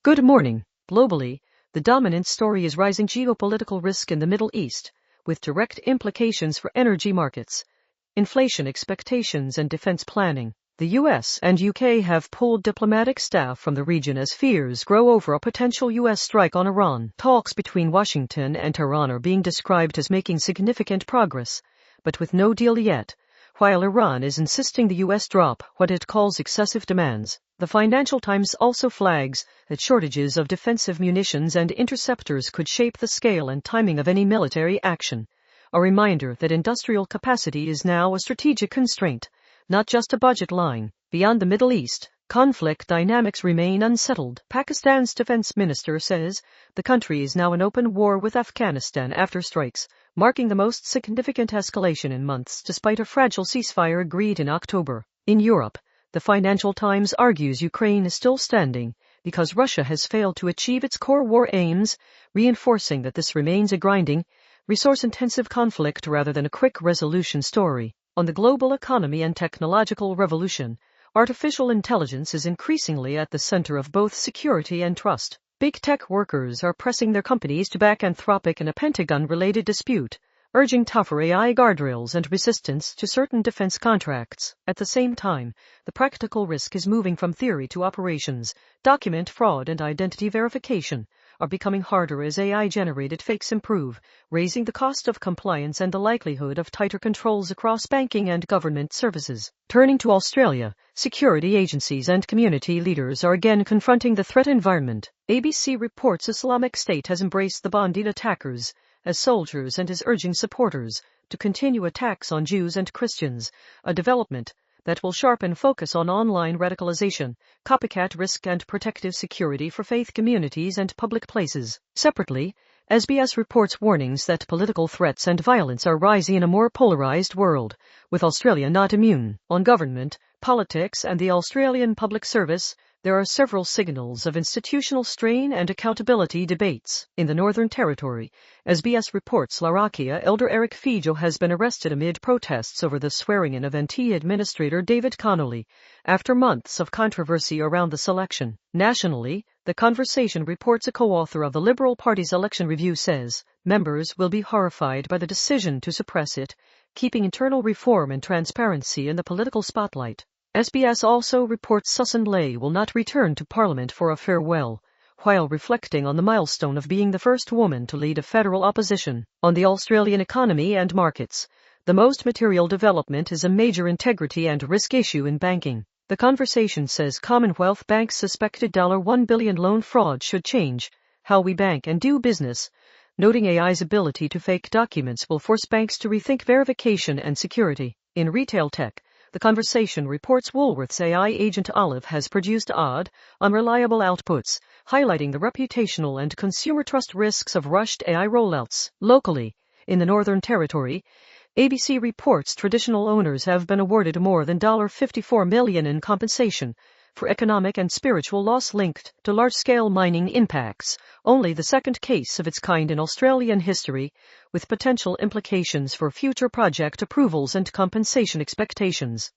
Good morning. Globally, the dominant story is rising geopolitical risk in the Middle East, with direct implications for energy markets, inflation expectations, and defense planning. The US and UK have pulled diplomatic staff from the region as fears grow over a potential US strike on Iran. Talks between Washington and Tehran are being described as making significant progress, but with no deal yet, while Iran is insisting the US drop what it calls excessive demands. The Financial Times also flags that shortages of defensive munitions and interceptors could shape the scale and timing of any military action. A reminder that industrial capacity is now a strategic constraint, not just a budget line. Beyond the Middle East, conflict dynamics remain unsettled. Pakistan's defense minister says the country is now in open war with Afghanistan after strikes, marking the most significant escalation in months despite a fragile ceasefire agreed in October. In Europe, the Financial Times argues Ukraine is still standing because Russia has failed to achieve its core war aims, reinforcing that this remains a grinding, resource-intensive conflict rather than a quick resolution story. On the global economy and technological revolution, artificial intelligence is increasingly at the center of both security and trust. Big tech workers are pressing their companies to back Anthropic in a Pentagon-related dispute, urging tougher AI guardrails and resistance to certain defense contracts. At the same time, the practical risk is moving from theory to operations. Document fraud and identity verification are becoming harder as AI-generated fakes improve, raising the cost of compliance and the likelihood of tighter controls across banking and government services. Turning to Australia, security agencies and community leaders are again confronting the threat environment. ABC reports Islamic State has embraced the Bandit attackers as soldiers and is urging supporters to continue attacks on Jews and Christians, a development that will sharpen focus on online radicalization, copycat risk, and protective security for faith communities and public places. Separately, SBS reports warnings that political threats and violence are rising in a more polarized world, with Australia not immune. On government, politics, and the Australian public service, there are several signals of institutional strain and accountability debates. In the Northern Territory, SBS reports Larrakia Elder Eric Fijo has been arrested amid protests over the swearing-in of NT Administrator David Connolly, after months of controversy around the selection. Nationally, The Conversation reports a co-author of the Liberal Party's election review says members will be horrified by the decision to suppress it, keeping internal reform and transparency in the political spotlight. SBS also reports Susan Ley will not return to Parliament for a farewell, while reflecting on the milestone of being the first woman to lead a federal opposition. On the Australian economy and markets, the most material development is a major integrity and risk issue in banking. The Conversation says Commonwealth Bank's suspected $1 billion loan fraud should change how we bank and do business, noting AI's ability to fake documents will force banks to rethink verification and security. In retail tech, The Conversation reports Woolworth's AI agent Olive has produced odd, unreliable outputs, highlighting the reputational and consumer trust risks of rushed AI rollouts. Locally, in the Northern Territory, ABC reports traditional owners have been awarded more than $54 million in compensation for economic and spiritual loss linked to large-scale mining impacts, only the second case of its kind in Australian history, with potential implications for future project approvals and compensation expectations.